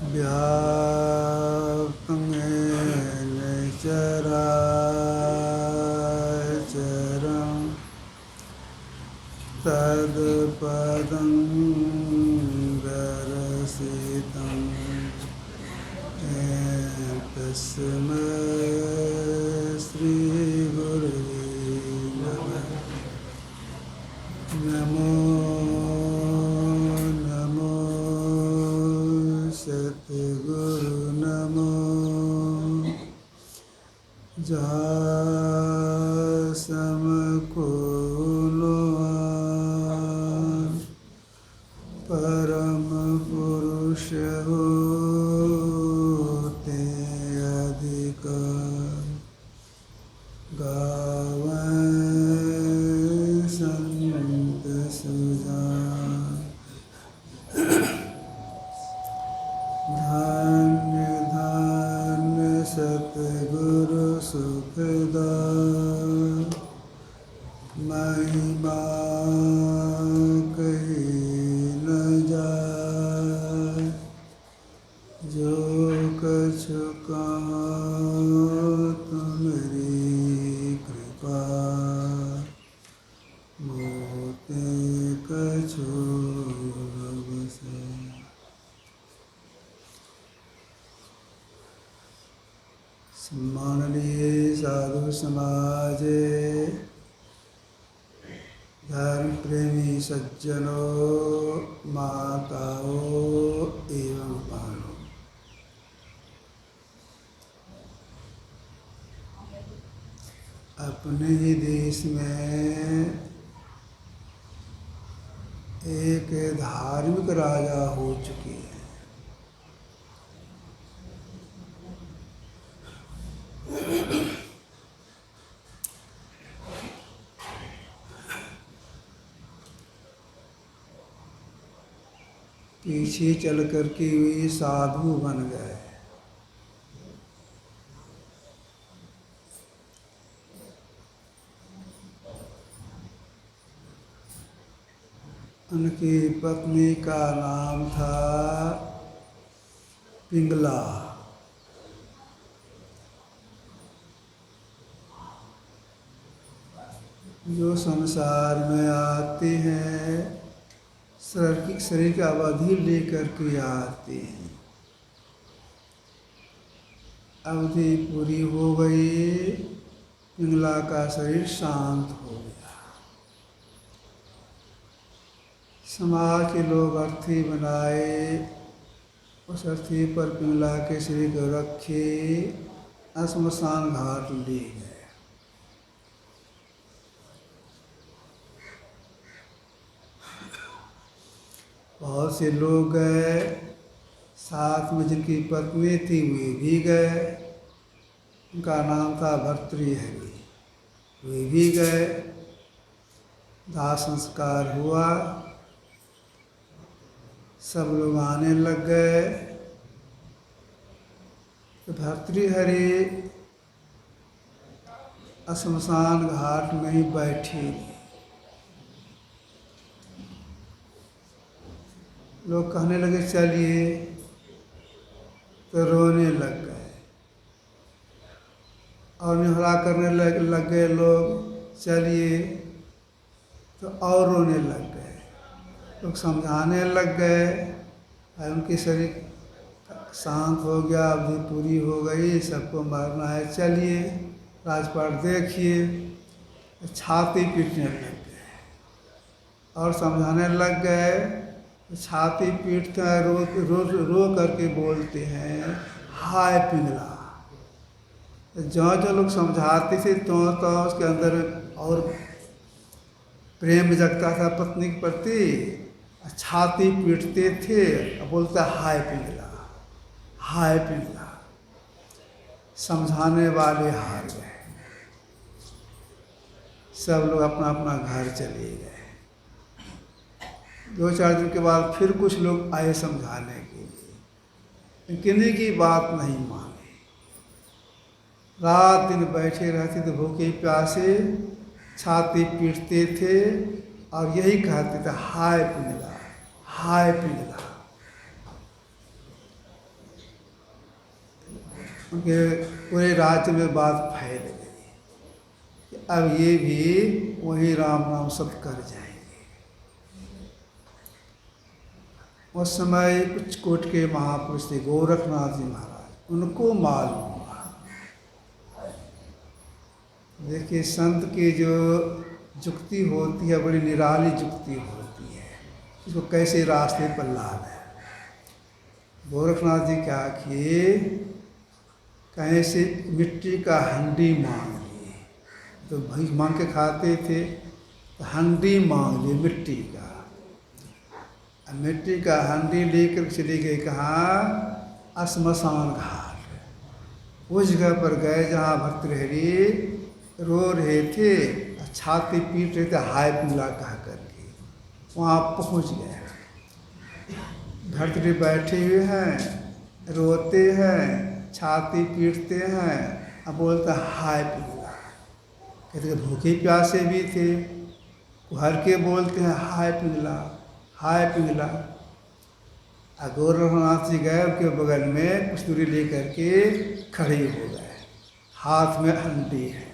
व्याप्तं येन चराचरं तत्पदं दर्शितं तस्मै श्रीगुरुवे नमः। नमो नमो सद्गुरु नमो जासमकुलवान् परम पुरुष होते अधिक गावैं संत सुजान। धन्य धन्य सतगुरु सुखदान महिमा कही न जाए। जो कछु कहा तुम्हारी कृपा मोते कछु अवसर। सम्माननीय साधु समाज, धर्म प्रेमी सज्जनों, माताओं एवं बहनों, अपने ही देश में एक धार्मिक राजा हो चुके हैं। पीछे चल कर के वे साधु बन गए। उनकी पत्नी का नाम था पिंगला। जो संसार में आते हैं शरीर की अवधि लेकर के आते हैं। अवधि पूरी हो गई, पिंगला का शरीर शांत हो गया। समाज के लोग अर्थी बनाए, उस अर्थी पर पिंगला के शरीर को रखे, श्मशान घाट ले गए। बहुत से लोग गए, साथ में जिनकी पत्नी थी वे भी गए। उनका नाम था भर्तृहरि, वे भी गए। दाह संस्कार हुआ, सब लोग आने लग गए। तो भर्तृहरि श्मशान घाट में ही बैठी। लोग कहने लगे चलिए, तो रोने लग गए। और निहरा करने लग गए लोग चलिए, तो और रोने लग गए। लोग समझाने लग गए, उनकी शरीर शांत हो गया, अवधि पूरी हो गई, सबको मरना है, चलिए राजपाट देखिए। छाती पीटने लग गए और समझाने लग गए। छाती पीटते हैं, रो करके बोलते हैं, हाय पिंगला। जो लोग समझाते थे तो उसके अंदर और प्रेम जगता था पत्नी के प्रति। छाती पीटते थे और बोलता हाय पिंगला, हाय पिंगला। समझाने वाले हार गए, सब लोग अपना अपना घर चले गए। 2-4 दिन के बाद फिर कुछ लोग आए समझाने के लिए, किन्हीं की बात नहीं माने। रात दिन बैठे रहते थे भूखे प्यासे, छाती पीटते थे और यही कहते थे, हाय पिंगला, हाय पिंगला। उनके पूरे राज्य में बात फैल गई कि अब ये भी वही राम नाम सब कर जाएंगे। उस समय कुछ कोट के महापुरुष थे, गोरखनाथ जी महाराज, उनको मालूम हुआ। देखिए, संत की जो जुक्ति होती है बड़ी निराली जुक्ति होती है, इसको कैसे रास्ते पर लाना है। गोरखनाथ जी क्या किए, कहीं से मिट्टी का हंडी मांग लिए। तो भाई मांग के खाते थे, तो हंडी मांग लिए मिट्टी का। मिट्टी का हंडी लेकर चले गए कहाँ, श्मशान घाट। उस जगह पर गए जहाँ भर्तृहरि रो रहे थे, छाती पीट रहे थे, हाय पिंगला कह करके। वहाँ पहुँच गए। भर्तृहरि बैठे हुए हैं, रोते हैं, छाती पीटते हैं, अब बोलते हैं हाय पिंगला। कहते भूखे प्यासे भी थे, भर के बोलते हैं हाय पिंगला, हाय पिंगला। गोरखनाथ जी गए, उनके बगल में कुछ दूरी लेकर के खड़े हो गए, हाथ में हंडी है,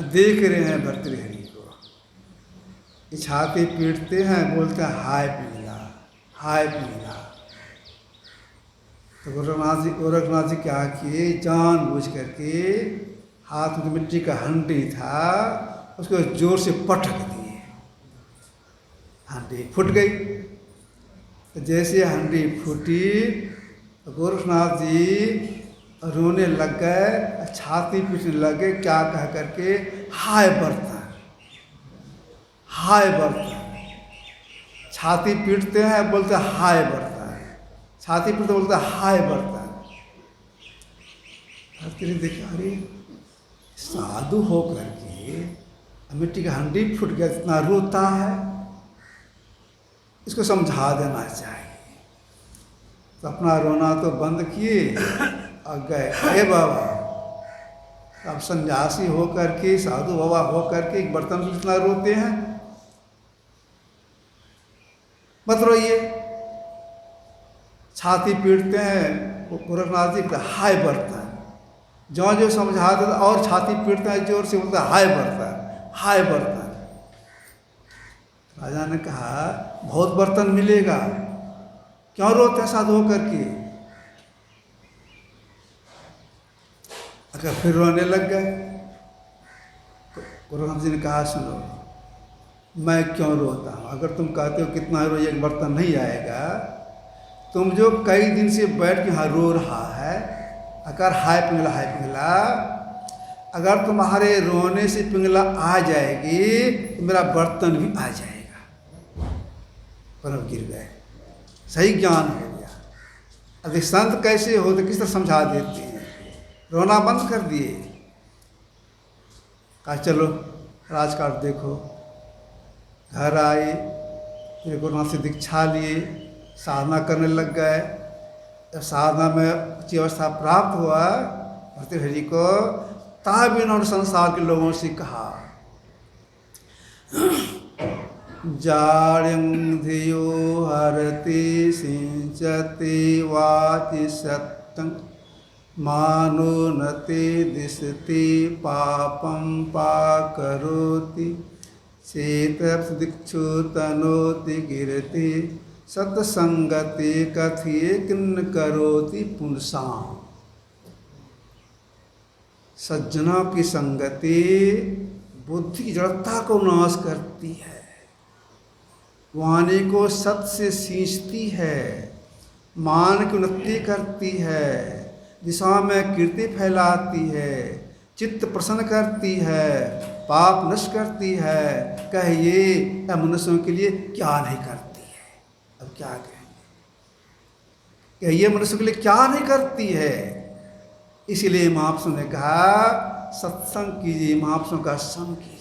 देख रहे हैं भर्तृहरि को। छाती पीटते हैं, बोलते हैं हाय पिंगला, हाय पिंगला। तो गोरखनाथ जी क्या किए, जानबूझ करके हाथ में मिट्टी का हंडी था, उसको जोर से पटक दिए, हंडी फूट गई। तो जैसे हंडी फूटी तो गोरखनाथ जी रोने लग गए, छाती पीटने लगे, क्या कह करके, हाय बर्तन, हाय बर्तन। छाती पीटते हैं, बोलते हैं हाय बर्तन, छाती पीटते बोलते हैं हाय बर्तन। भर्तृहरि देखा, अरे साधु हो करके मिट्टी का हंडी फूट गया, इतना रोता है, इसको समझा देना चाहिए। तो अपना रोना तो बंद किए और गए, अरे बाबा, अब सन्यासी हो करके, साधु बाबा हो करके एक बर्तन से इतना रोते हैं, मत रोइए। छाती पीटते हैं गोरखनाथ जी, हाय बर्तन। जो जो समझाते थे और छाती पीटते हैं जोर से, बोलते हाय बर्तन, हाय बर्तन। राजा ने कहा, बहुत बर्तन मिलेगा, क्यों रोते हैं साधु होकर के। अगर फिर रोने लग गए। गोरखनाथ जी ने कहा, सुनो, मैं क्यों रोता हूँ, अगर तुम कहते हो कितना रो एक बर्तन नहीं आएगा, तुम जो कई दिन से बैठ के यहाँ रो रहा है, अगर हाय पिंगला, हाय पिंगला, अगर तुम्हारे रोने से पिंगला आ जाएगी तो मेरा बर्तन भी आ जाएगा। पर गिर गए, सही ज्ञान हो गया। अभी संत कैसे होते, किस तरह समझा देते हैं, रोना बंद कर दिए। कहा चलो राजकाट देखो। घर आए, फिर गुरुनाथ से दीक्षा लिए, साधना करने लग गए। जब साधना में अच्छी अवस्था प्राप्त हुआ भर्तृहरि को, तब इन्होंने संसार के लोगों से कहा, जाड्यं धियो हरति सिंचति वाचि सत्यं मानो नते दिशति पापं पाकरोति चेतदिक्षु तनोति गिरति सत्संगति कथिये किन्न करोति पुंसां। सज्जनों की संगति बुद्धि की जड़ता को नाश करती है, वाणी को सत्य से सींचती है, मान की उन्नति करती है, दिशा में कीर्ति फैलाती है, चित्त प्रसन्न करती है, पाप नष्ट करती है। कहिए मनुष्यों के लिए क्या नहीं करती है। अब क्या कहेंगे, कहिए मनुष्यों के लिए क्या नहीं करती है। इसलिए महापुरुषों ने कहा, सत्संग कीजिए, महापुरुषों का संग कीजिए।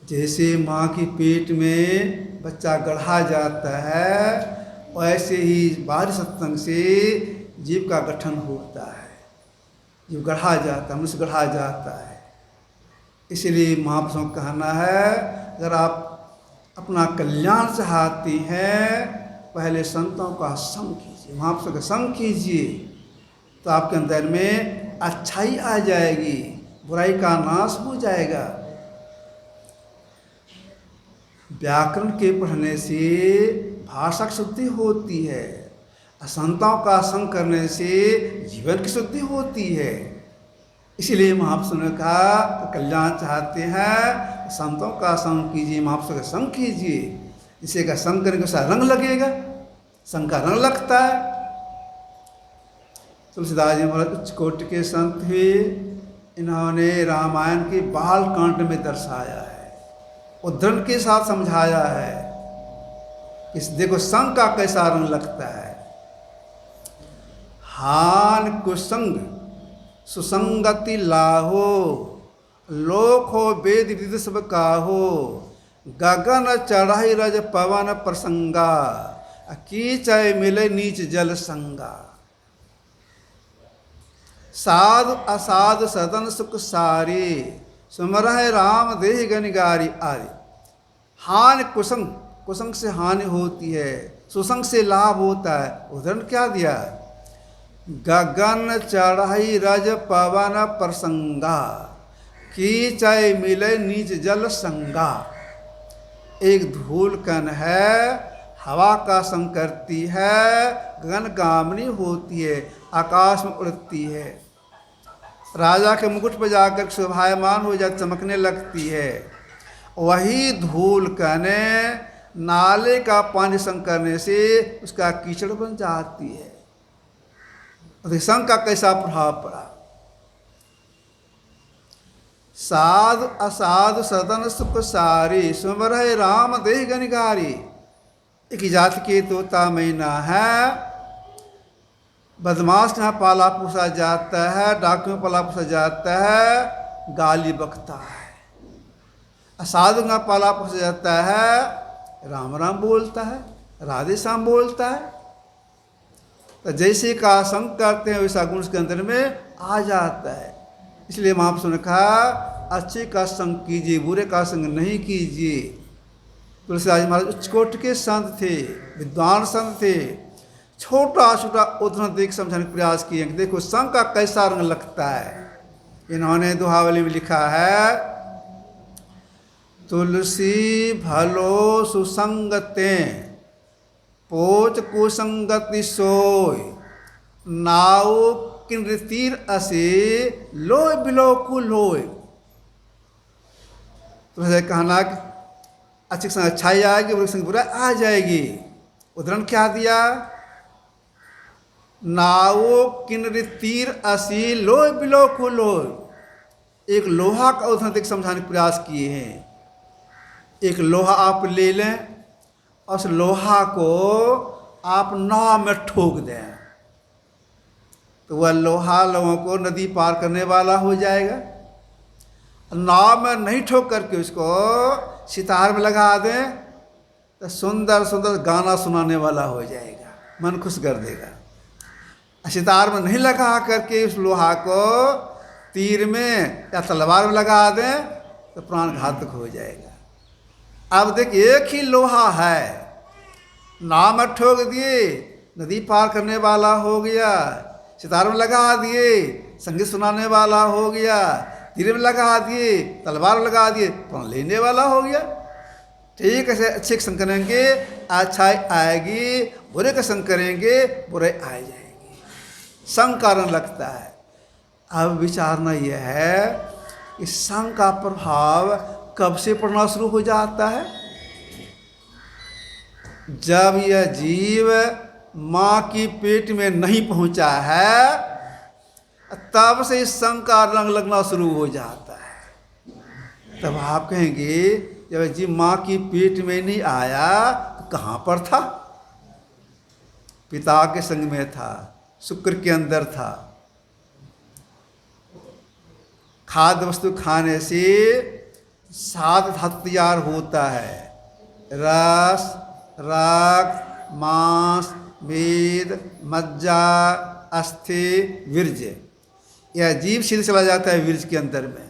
जैसे माँ की पेट में बच्चा गढ़ा जाता है, वैसे ही बाहरी सत्संग से जीव का गठन होता है, जीव गढ़ा जाता है, मनुष्य गढ़ा जाता है। इसलिए महापुरुषों का कहना है, अगर आप अपना कल्याण चाहती हैं, पहले संतों का संग कीजिए, महापुरुषों का संग कीजिए, तो आपके अंदर में अच्छाई आ जाएगी, बुराई का नाश हो जाएगा। व्याकरण के पढ़ने से भाषा की शुद्धि होती है, संतों का संग करने से जीवन की शुद्धि होती है। इसलिए महापुरुषों ने कहा, कल्याण चाहते हैं संतों का संग कीजिए, महापुरुषों का संग कीजिए। इसे का संग करने के साथ रंग लगेगा, संग का रंग लगता है। तुलसीदास जी महाराज उच्च कोटि के संत हुए, इन्होंने रामायण के बाल कांड में दर्शाया है, उद्धरण के साथ समझाया है कि देखो संग का कैसा रंग लगता है। हान कुसंग सुसंगति लाहो, लोक हो वेद विदित सब काहो, गगन चढ़ाई रज पवन प्रसंगा, कीचय मिले नीच जल संगा। साधु असाधु सदन सुख सारे, सुमरह राम देह गनिगारी आदि। हानि कुसंग, कुसंग से हानि होती है, सुसंग से लाभ होता है। उदाहरण क्या दिया? गगन चढ़ाई रज पवन प्रसंगा, कीचय मिले नीच जल संगा। एक धूल कण है, हवा का संग करती है, गगन गामिनी होती है, आकाश में उड़ती है, राजा के मुकुट पर जाकर शोभायमान हो जाती, चमकने लगती है। वही धूल कण नाले का पानी संग करने से उसका कीचड़ बन जाती है। संग का कैसा प्रभाव पड़ा? साधु असाधु सदन सुख सारी, सुमरह राम देह गनिगारी। एक जाति के तोता मैना है, बदमाश के यहाँ पाला पोसा जाता है, डाकू में पाला पोसा जाता है, गाली बकता है। असाधु का पाला पोसा जाता है, राम राम बोलता है, राधे श्याम बोलता है। तो जैसे का संग करते हैं वैसा गुण उसके अंदर में आ जाता है। इसलिए महापुरुषों ने कहा, अच्छे का संग कीजिए, बुरे का संग नहीं कीजिए। तुलसीदास जी महाराज उच्च कोटि के संत थे, विद्वान संत थे। छोटा छोटा उदाहरण देख समझाने का प्रयास किए कि देखो संग का कैसा रंग लगता है। इन्होंने दोहावली में लिखा है, तुलसी भलो सुसंगते, पोच कुसंगति सोय, नाव किन्तीर असे, लोय बिलो कुलोय। तो कहना कि अच्छी संग अच्छाई आएगी, बुरी संग बुराई आ जाएगी। उदाहरण क्या दिया? नावो किन्नरी तीर असी, लोय बिलो कुलोय। एक लोहा का उदाहरण देख समझाने का प्रयास किए हैं। एक लोहा आप ले लें, उस लोहा को आप नाव में ठोक दें, तो वह लोहा लोगों को नदी पार करने वाला हो जाएगा। नाव में नहीं ठोक करके उसको सितार में लगा दें, तो सुंदर सुंदर गाना सुनाने वाला हो जाएगा, मन खुश कर देगा। सितार में नहीं लगा करके उस लोहा को तीर में या तलवार में लगा दें, तो प्राण घातक हो जाएगा। अब देखिए एक ही लोहा है, नाव में ठोक दिए, नदी पार करने वाला हो गया, सितार में लगा दिए, संगीत सुनाने वाला हो गया, तीर में लगा दिए, तलवार में लगा दिए, प्राण लेने वाला हो गया। ठीक है, अच्छे का संग करेंगे अच्छाई आएगी, बुरे का संग करेंगे बुराई आ जाएगी। संग कारण लगता है। अब विचारना यह है कि संग का प्रभाव कब से पड़ना शुरू हो जाता है? जब यह जीव माँ की पेट में नहीं पहुँचा है, तब से इस संग का रंग लगना शुरू हो जाता है। तब आप कहेंगे जब जीव माँ की पेट में नहीं आया तो कहाँ पर था? पिता के संग में था, शुक्र के अंदर था। खाद्य वस्तु खाने से सात धातु तैयार होता है, रस, रक्त, मांस, मेद, मज्जा, अस्थि, वीर्य। यह जीव सीधे चला जाता है वीर्य के अंदर में।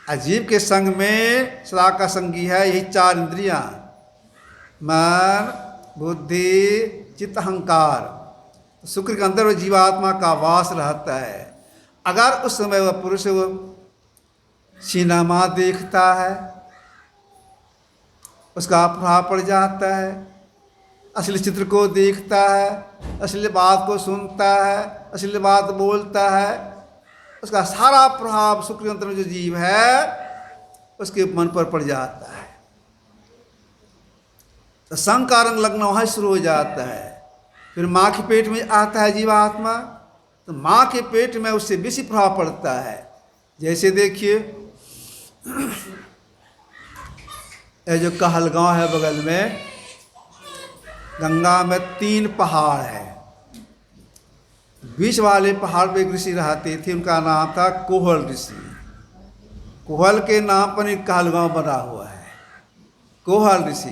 अजीब के संग में सदा का संगी है यही चार इंद्रियां, मन, बुद्धि, चित्त, अहंकार। शुक्र के अंदर वो जीवात्मा का वास रहता है। अगर उस समय वह पुरुष वो सिनेमा देखता है, उसका प्रभाव पड़ जाता है, असली चित्र को देखता है, असली बात को सुनता है, असली बात बोलता है, उसका सारा प्रभाव शुक्र के अंदर में जो जीव है उसके मन पर पड़ जाता है। तो संग का रंग लगना वहाँ शुरू हो जाता है। फिर माँ के पेट में आता है जीवात्मा, तो माँ के पेट में उससे बेसी प्रभाव पड़ता है। जैसे देखिए ये जो कहलगांव है बगल में, गंगा में 3 पहाड़ है। बीच वाले पहाड़ पे एक ऋषि रहते थे, उनका नाम था कोहल ऋषि। कोहल के नाम पर एक कहलगांव बना हुआ है, कोहल ऋषि।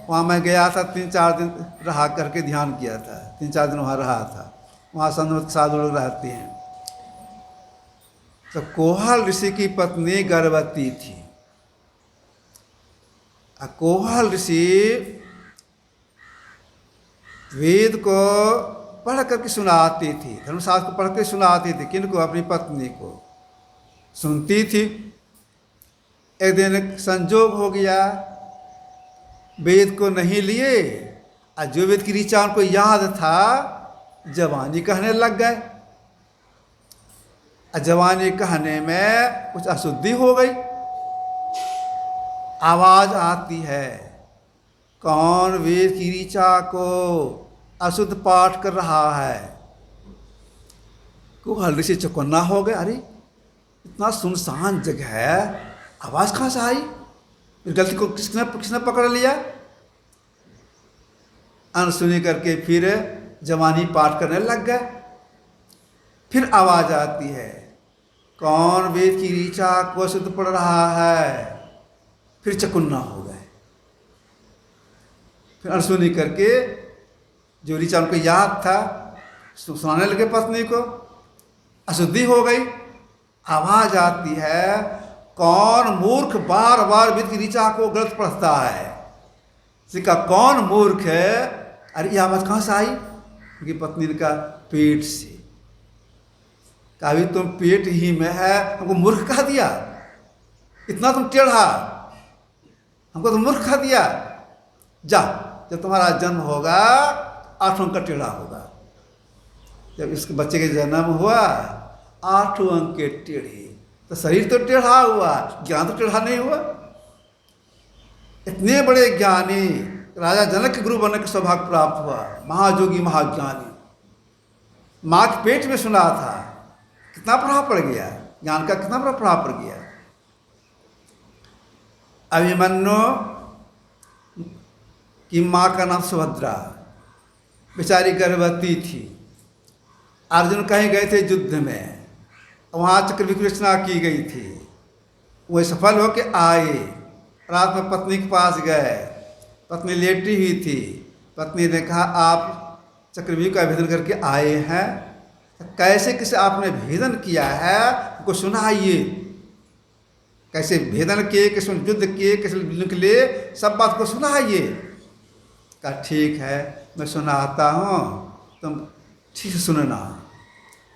वहाँ मैं गया था, 3-4 दिन रहा करके ध्यान किया था, 3-4 दिन वहाँ रहा था। वहाँ संत साधु लोग रहते हैं। तो कोहल ऋषि की पत्नी गर्भवती थी। कोहल ऋषि वेद को पढ़ करके सुनाती थी, धर्मशास्त्र को पढ़ के सुनाती थी। किनको? अपनी पत्नी को सुनती थी। एक दिन संजोग हो गया, वेद को नहीं लिए, और जो वेद की ऋचा उनको याद था, जवानी कहने लग गए। जवानी कहने में कुछ अशुद्धि हो गई। आवाज आती है, कौन वेद की ऋचा को अशुद्ध पाठ कर रहा है। कोहल ऋषि चौकन्ना हो गए। अरे इतना सुनसान जगह है, आवाज कहाँ से आई? गलती को किसने पकड़ लिया? अनसुनी करके फिर जवानी पाठ करने लग गए। फिर आवाज आती है, कौन वेद की ऋचा को अशुद्ध पढ़ रहा है। फिर चकुन्ना हो गए। फिर अनसुनी करके जो ऋचा उनको याद था सुनाने लगे पत्नी को। अशुद्धि हो गई। आवाज आती है, कौन मूर्ख बार बार वेद की ऋचा को गलत पढ़ता है। सिका कौन मूर्ख है? अरे ये आवाज कहाँ से आई? उनकी पत्नी ने कहा, पेट से। कहा, अभी तुम पेट ही में है, हमको मूर्ख कहा दिया? इतना तुम टेढ़ा, हमको तो मूर्ख कहा दिया। जा, जब तुम्हारा जन्म होगा 8 अंक का टेढ़ा होगा। जब इसके बच्चे के जन्म हुआ 8 अंक के टेढ़े, तो शरीर तो टेढ़ा हुआ, ज्ञान तो टेढ़ा नहीं हुआ। इतने बड़े ज्ञानी राजा जनक के गुरु बनने का सौभाग्य प्राप्त हुआ। महाजोगी महाज्ञानी, माँ के पेट में सुना था। कितना प्रभाव पड़ गया ज्ञान का, कितना बड़ा प्रभाव पड़ गया। अभिमन्यु की माँ का नाम सुभद्रा, बेचारी गर्भवती थी। अर्जुन कहीं गए थे युद्ध में, वहाँ चक्रव्यूह की रचना की गई थी। वह सफल होकर आए, रात में पत्नी के पास गए। पत्नी लेटी हुई थी। पत्नी ने कहा, आप चक्रव्यूह का भेदन करके आए हैं, कैसे किसे आपने भेदन किया है हमको सुनाइए। कैसे भेदन किए, किस युद्ध किए, किस निकले, सब बात को सुनाइए। कहा, ठीक है मैं सुनाता हूँ, तुम ठीक से सुनना।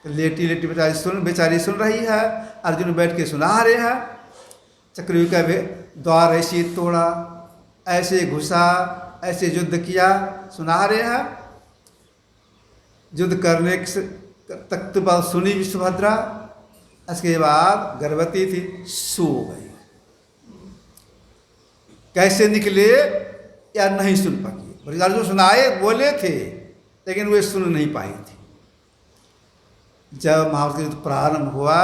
तो लेटी लेटी बेचारी सुन रही है। अर्जुन बैठ के सुना रहे हैं। चक्रव्यूह का द्वार ऐसे तोड़ा, ऐसे घुसा, ऐसे युद्ध किया, सुना रहे हैं। युद्ध करने तक तो बात सुनी भी सुभद्रा। इसके बाद गर्भवती थी, सो गई। कैसे निकले या नहीं सुन पाई। अर्जुन सुनाए बोले थे, लेकिन वे सुन नहीं पाई थी। जब महाभारत युद्ध प्रारंभ हुआ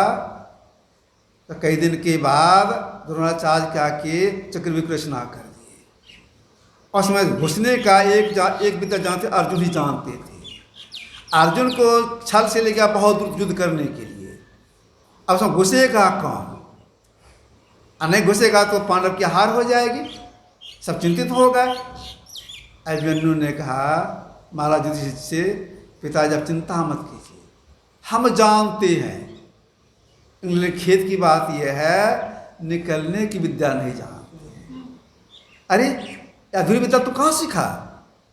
तो कई दिन के बाद द्रोणाचार्य क्या किए, चक्रव्यूह की रचना कर दिए। और उसमें घुसने का एक विद्या जानते, अर्जुन ही जानते थे। अर्जुन को छल से ले गया बहुत दूर युद्ध करने के लिए। अब उसमें घुसेगा कौन? नहीं घुसेगा तो पांडव की हार हो जाएगी, सब चिंतित हो गए। अभिमन्यु ने कहा, महाराज युधिष्ठिर से, पिताजी आप चिंता मत कीजिए, हम जानते हैं। इंग्लैंड खेत की बात यह है, निकलने की विद्या नहीं जानते। अरे अधूरी विद्या तो कहाँ सीखा?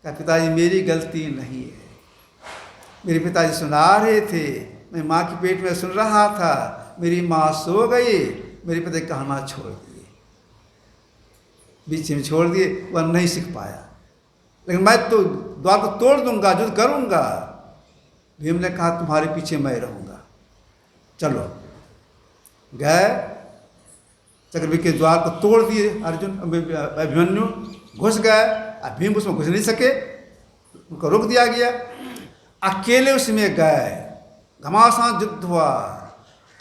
क्या पिताजी मेरी गलती नहीं है, मेरे पिताजी सुना रहे थे, मैं माँ के पेट में सुन रहा था, मेरी माँ सो गई, मेरे पिता कहना छोड़ दिए, बीच में छोड़ दिए, वह नहीं सीख पाया। लेकिन मैं तो द्वार को तोड़ दूंगा, युद्ध करूंगा। भीम ने कहा तुम्हारे पीछे मैं रहूंगा, चलो। गए, चक्रव्यूह के द्वार को तोड़ दिए, अर्जुन अभिमन्यु घुस गए, अब भीम उसमें घुस नहीं सके, उनको रोक दिया गया। अकेले उसमें गए, घमासान युद्ध हुआ,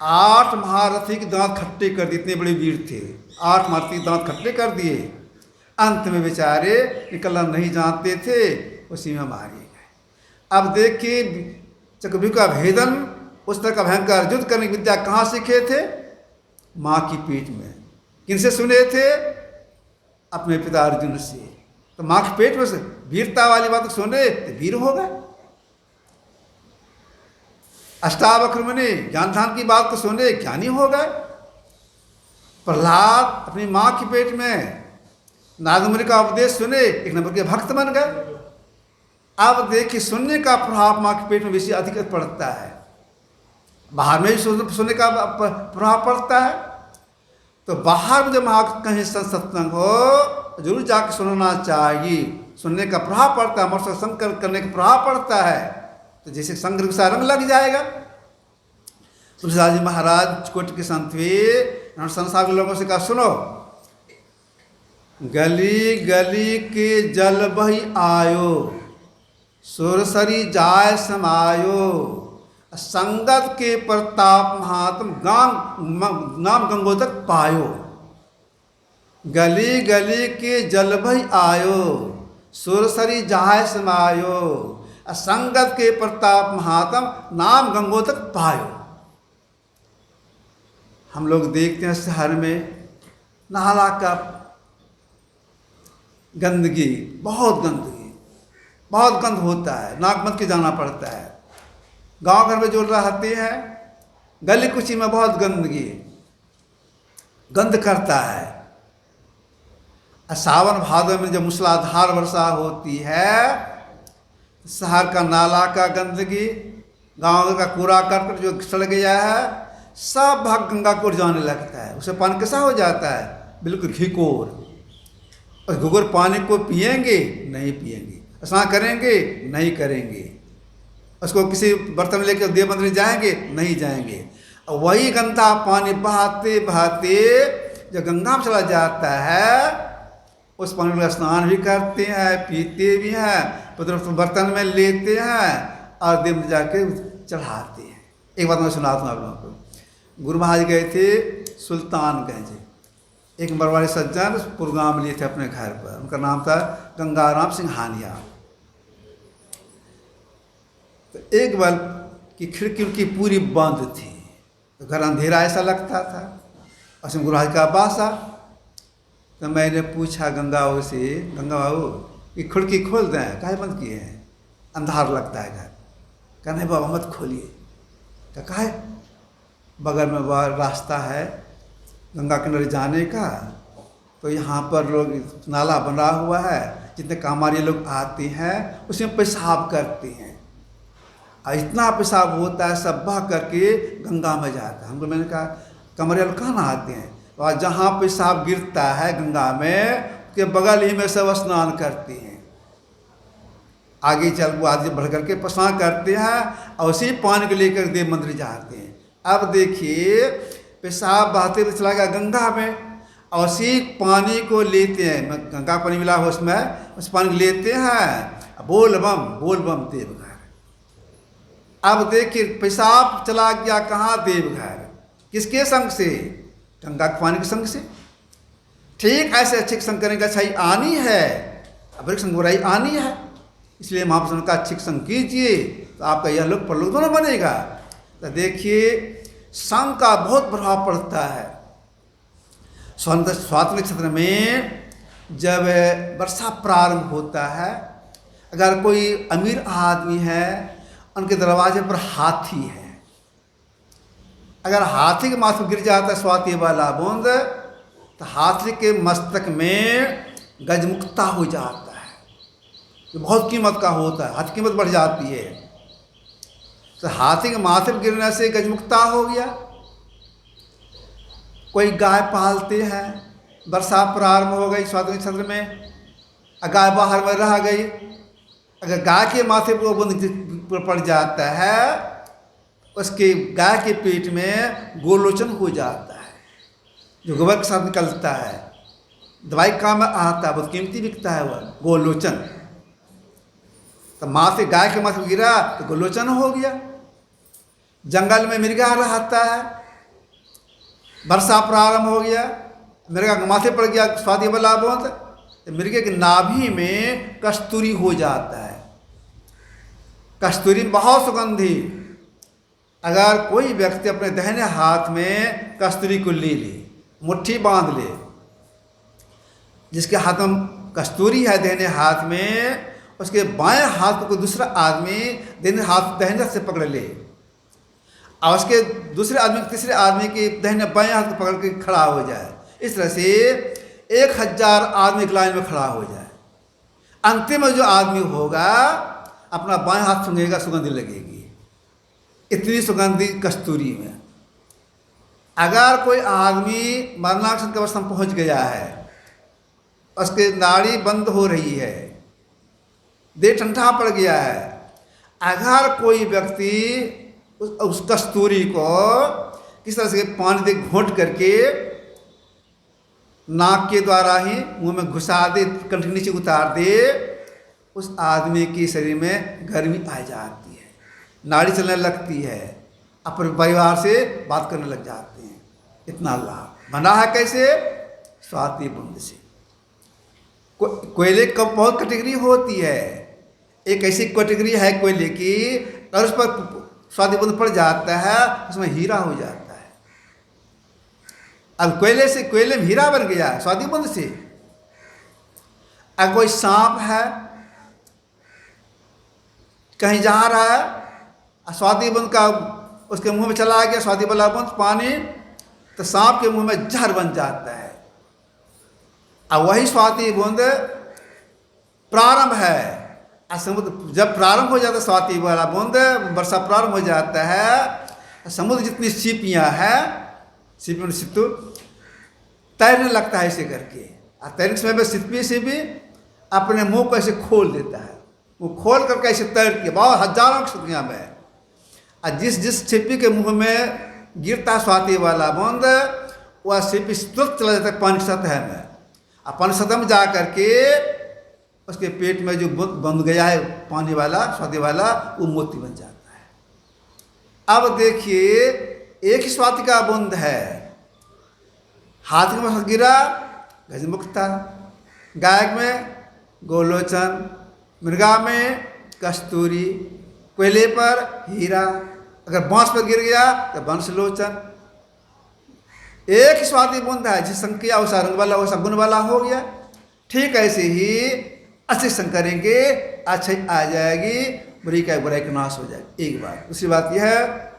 8 महारथी के दांत खट्टे कर दिए, इतने बड़े वीर थे, 8 महारथी के दांत खट्टे कर दिए। अंत में बेचारे निकलना नहीं जानते थे, उसी में मारे गए। अब देखिए चक्रव्यूह का भेदन, उस तरह का भयंकर युद्ध करने की विद्या कहाँ सीखे थे? माँ की पेट में। किनसे सुने थे? अपने पिता अर्जुन से। तो माँ के पेट में से वीरता वाली बात सुने तो वीर हो गए। अष्टावक्र मुनि ज्ञान ध्यान की बात को सुने ज्ञानी हो गए। प्रहलाद अपनी माँ की पेट में नारद मुनि का उपदेश सुने, एक नंबर के भक्त बन गए। अब देखिए सुनने का प्रभाव माँ के पेट में बेसी अधिक पड़ता है, बाहर में भी सुनने का प्रभाव पड़ता है। तो बाहर में जब वहाँ कहीं सत्संग हो जरूर जाके सुनना चाहिए, सुनने का प्रभाव पड़ता है, हमारे साथ संग करने का प्रभाव पड़ता है। तो जैसे संग का रंग लग जाएगा। तुलसीदास जी महाराज कोट के संत हुए, संसार के लोगों से कहा सुनो, गली गली के जल बही आयो, सुरसरी जाय समायो, संगत के प्रताप महात्म नाम गंगोदक पायो। गली गली के जल बही आयो, सुरसरी जाय समायो, संगत के प्रताप महात्म नाम गंगोदक पायो। हम लोग देखते हैं शहर में नाला का गंदगी, बहुत गंद होता है, नाक बंद के जाना पड़ता है। गांव घर में जो रहते हैं गली कुची में बहुत गंदगी, गंद करता है। सावन भादों में जब मूसलाधार वर्षा होती है, शहर का नाला का गंदगी, गांव का कूड़ा करकट जो सड़ गया है, सब भाग गंगा को जाने लगता है। उससे पानी कैसा हो जाता है? बिल्कुल घिकोर। और घिकोर पानी को पिएंगे? नहीं पिएंगे। स्नान करेंगे? नहीं करेंगे। उसको किसी बर्तन में लेकर देव मंदिर जाएंगे? नहीं जाएंगे। और वही गंदा पानी बहाते बहाते जब गंगा में चला जाता है, उस पानी में स्नान भी करते हैं, पीते भी हैं, बर्तन में लेते हैं और देव में जाके चढ़ाते हैं। एक बात मैं सुनाता हूँ आप लोगों को। गुरु महाराज गए थे सुल्तानगंज, एक मरवाड़ी सज्जन प्रोग्राम लिए थे अपने घर पर, उनका नाम था गंगाराम सिंहानिया। तो एक बार की खिड़की उनकी पूरी बंद थी, तो घर अंधेरा ऐसा लगता था। उसमें गुरु महाराज का बासा, तो मैंने पूछा गंगा बाबू से, गंगा बाबू ये खिड़की खोल दें? काहे बंद किए हैं? अंधार लगता है घर। कहा नहीं बाबा मत खोलिए। कहा है बगल में वह रास्ता है गंगा किनारे जाने का, तो यहाँ पर लोग नाला बना हुआ है, जितने कामारी लोग आते हैं उसमें पेशाब करते हैं, और इतना पेशाब होता है सब बह करके गंगा में जाता है। हमको मैंने कहा कमरे लोग कहाँ नहाते हैं? और जहाँ पेशाब गिरता है गंगा में के बगल ही में सब स्नान करते हैं। आगे चल वो आगे बढ़ करके स्नान करते हैं और उसी पानी को लेकर देव मंदिर जाते हैं। अब देखिए पेशाब बहते हुए चला गया गंगा में, और उसी पानी को लेते हैं, गंगा पानी मिला हो उसमें, उस पानी को लेते हैं, बोल बम देवघर। अब देखिए पेशाब चला गया कहाँ? देवघर। किसके संग से? गंगा के पानी के संग से। ठीक ऐसे अच्छे संग करेंगे, अच्छाई आनी है, अब संग बुराई आनी है, इसलिए महापुरुषों का अच्छे संग कीजिए तो आपका यह लोक परलोक दोनों बनेगा। तो देखिए संग का बहुत प्रभाव पड़ता है। स्वाति नक्षत्र में जब वर्षा प्रारंभ होता है, अगर कोई अमीर आदमी है, उनके दरवाजे पर हाथी है, अगर हाथी के माथे गिर जाता है स्वाति वाला बूंद तो हाथी के मस्तक में गजमुक्ता हो जाता है, जो बहुत कीमत का होता है, हाथी कीमत बढ़ जाती है। तो हाथी के माथे पर गिरने से गजमुक्ता हो गया। कोई गाय पालते हैं, वर्षा प्रारंभ हो गई स्वाति नक्षत्र में, गाय बाहर में रह गई, अगर गाय के माथे पर बूंद पड़ जाता है, उसके गाय के पेट में गोलोचन हो जाता है, जो गोबर के साथ निकलता है, दवाई काम में आता है, बहुत कीमती बिकता है वह गोलोचन। तो माथे गाय के माथे गिरा तो गोलोचन हो गया। जंगल में मृगा रहता है, वर्षा प्रारंभ हो गया, मृगा के माथे पड़ गया स्वाति वाला बूंद, तो मृगे की नाभि में कस्तूरी हो जाता है। कस्तूरी बहुत सुगंधी, अगर कोई व्यक्ति अपने दाहिने हाथ में कस्तूरी को ले ले, मुट्ठी बांध ले, जिसके हाथ में कस्तूरी है दाहिने हाथ में, उसके बाएं हाथ को कोई दूसरा आदमी दाहिने से पकड़ ले और उसके दूसरे आदमी तीसरे आदमी के दाहिने बाएं हाथ को पकड़ के खड़ा हो जाए, इस तरह से 1000 आदमी एक लाइन में खड़ा हो जाए। अंतिम में जो आदमी होगा अपना बाएं हाथ सूंघेगा, सुगंधी लगेगी, इतनी सुगंधी कस्तूरी में। अगर कोई आदमी मरणासन की अवस्था में पहुंच गया है, उसके नाड़ी बंद हो रही है, देह ठंडा पड़ गया है, अगर कोई व्यक्ति उस कस्तूरी को किस तरह से पानी से घोंट करके नाक के द्वारा ही मुंह में घुसा दे, कंठ नीचे उतार दे, उस आदमी के शरीर में गर्मी आ जाती है, नाड़ी चलने लगती है, अपने परिवार से बात करने लग जाते हैं। इतना लाभ बना है कैसे? स्वाति बूंद से। कोयले का बहुत कैटेगरी होती है, एक ऐसी कैटेगरी है कोयले की, अगर उस पर स्वाति बूंद पड़ जाता है उसमें हीरा हो जाता है। अब कोयले में हीरा बन गया स्वाति बूंद से। अगर कोई सांप है कहीं जा रहा है, स्वाति बूंद का उसके मुंह में चला गया स्वाति वाला बूंद पानी, तो सांप के मुंह में जहर बन जाता है। अब वही स्वाति बूंद प्रारंभ है, समुद्र जब प्रारंभ हो जाता है स्वाति वाला बूंद, वर्षा प्रारंभ हो जाता है, समुद्र जितनी सीपियाँ हैं, सीपी में सित्तू तैरने लगता है ऐसे करके, और तैरने समय में सिप्पी से भी अपने मुंह को ऐसे खोल देता है, वो खोल करके ऐसे तैर के बहुत हजारों की संख्या में, और जिस छिप्पी के मुंह में गिरता स्वाति वाला बूंद, वह छिप्पी तुरंत चला जाता है पानी की सतह में, और पानी सतह में जा करके उसके पेट में जो बंद गया है पानी वाला स्वाति वाला, वो मोती बन जाता है। अब देखिए एक ही स्वाति का बूंद है, हाथ के पास गिरा गजमुक्ता, गाय में गोलोचन, मृगा में कस्तूरी, कोयले पर हीरा, अगर बांस पर गिर गया तो बंसलोचन। एक ही स्वाति बूंद है, जिस संग किया वैसा रंग वाला वैसा गुण वाला हो गया। ठीक ऐसे ही अच्छे संग करेंगे अच्छे आ जाएगी, बुरी का नाश हो जाएगी। एक बात। दूसरी बात यह है,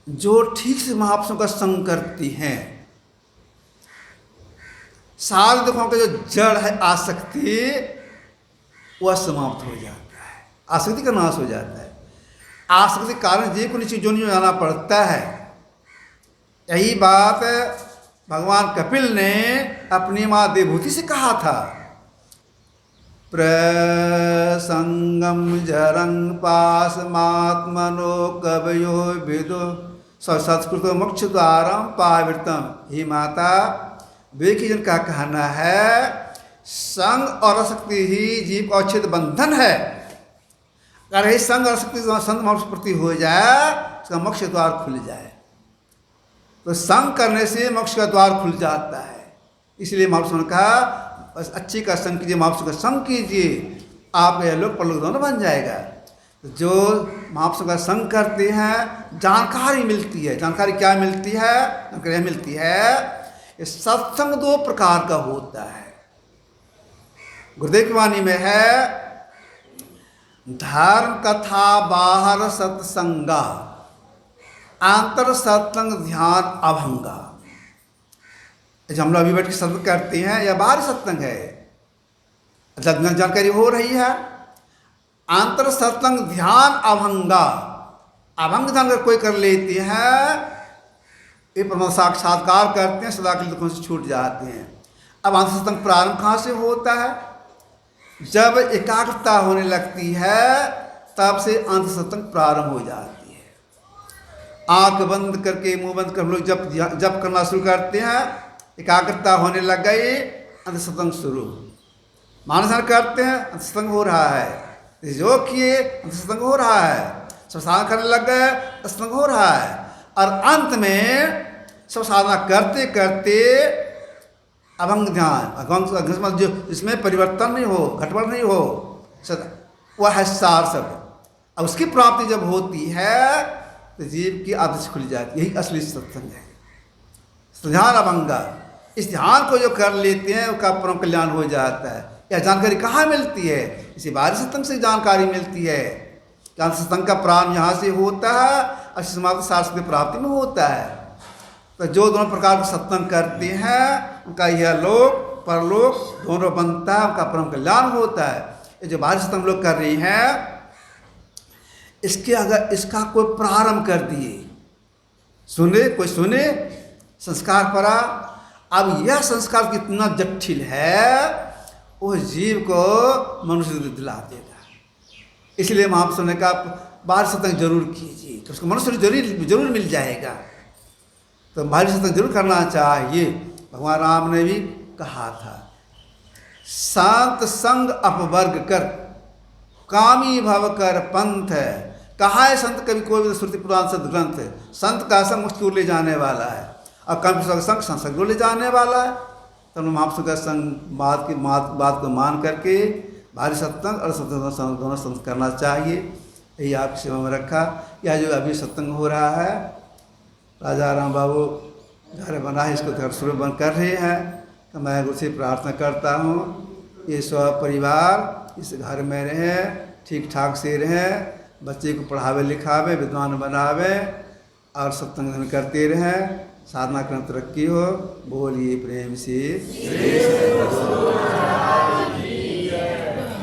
जो ठीक से महापुरुषों का संग करती हैं, सारे दुखों का जो जड़ है आसक्ति, वह समाप्त हो जाता है, आसक्ति का नाश हो जाता है। आसक्ति के कारण जी को नीचे जो नहीं जाना पड़ता है। यही बात भगवान कपिल ने अपनी माँ देवहूति से कहा था, प्रसंगम जरंग पासमात्मनो कवयो विदो संस्कृत मोक्ष द्वारम पावृतम। ही माता वेकी जन का कहना है, संग और आसक्ति ही जीव का अच्छेद बंधन है। अगर यही संग और आसक्ति संत महापुरुष प्रति हो जाए, उसका मोक्ष द्वार खुल जाए। तो संग करने से मोक्ष का द्वार खुल जाता है। इसलिए महापुरुषों ने कहा, बस अच्छी का संग कीजिए, महापुरुषों का संग कीजिए, आप यह लोग परलोक दोनों बन जाएगा। तो जो महापुरुषों का संग करते हैं, जानकारी मिलती है। जानकारी क्या मिलती है? जानकारी मिलती है, ये सत्संग 2 प्रकार का होता है। गुरुदेव की वाणी में है, धर्म कथा बाहर सत्संगा, आंतर सत्संग ध्यान अभंगा। जब हम लोग अभी बैठ के सत्संग करते हैं या बाहरी सत्संग है, जानकारी हो रही है। आंतर सत्संग ध्यान अभंगा, अभंग ध्यान अगर कोई कर लेते हैं, ये परम साक्षात्कार करते हैं, सदा के दुखों से छूट जाते हैं। अब अंतर सत्संग प्रारंभ कहाँ से होता है? जब एकाग्रता होने लगती है तब से अंतर सत्संग प्रारंभ हो जाती है। आंख बंद करके मुंह बंद कर हम लोग जप करना शुरू करते हैं, एकाग्रता होने लग गई, अंतर सत्संग शुरू। मानसन करते हैं, अंतर सत्संग हो रहा है। जो किए अंतर सत्संग हो रहा है। सब साधना करने लग गए, सत्संग हो रहा है। और अंत में सब साधना करते करते अभंग ध्यान, अभंग जो इसमें परिवर्तन नहीं हो, घटबड़ नहीं हो, वह है सार सब। अब उसकी प्राप्ति जब होती है तो जीव की आदत खुल जाती है। यही असली सत्संग है, ध्यान अभंगा। इस ध्यान को जो कर लेते हैं उसका परम कल्याण हो जाता है। यह जानकारी कहाँ मिलती है? इसी बाहरी सत्संग से जानकारी मिलती है। सत्संग का प्रारंभ यहाँ से होता है और समाप्ति सार की प्राप्ति में होता है। तो जो दोनों प्रकार के सत्संग करते हैं उनका यह लोक परलोक दोनों बनता है, उनका परम कल्याण होता है। ये जो बाहरी सत्संग लोग कर रही हैं, इसके अगर इसका कोई प्रारंभ कर दिए, सुने कोई सुने, संस्कार पड़ा। अब यह संस्कार कितना जटिल है, वो जीव को मनुष्य दिला देगा। इसलिए महापुरुषों ने कहा बाहरी सत्संग जरूर कीजिए, तो उसको मनुष्य जरूर मिल जाएगा। तो बाहरी सत्संग जरूर करना चाहिए। भगवान राम ने भी कहा था, शांत संग अपवर्ग कर, कामी भव कर पंथ। कहा है संत कवि कोई भी श्रुति पुराण सदग्रंथ, संत का संग मुक्ति ले जाने वाला है और कवि संग संसर्ग ले जाने वाला है। तो महापुरुष का संग बात को मान करके भारी सत्संग और सत्संग दोनों संग करना चाहिए। यही आपकी सेवा में रखा। यह जो अभी सत्संग हो रहा है, राजा राम बाबू घर बना है, इसको घर शुरू बंद कर रहे हैं। तो मैं गुरु से प्रार्थना करता हूँ ये सब परिवार इस घर में रहें, ठीक ठाक से रहें, बच्चे को पढ़ावे लिखावे, विद्वान बनावे और सत्संग करते रहें। साधना करना तरक्की हो। बोलिए प्रेम से।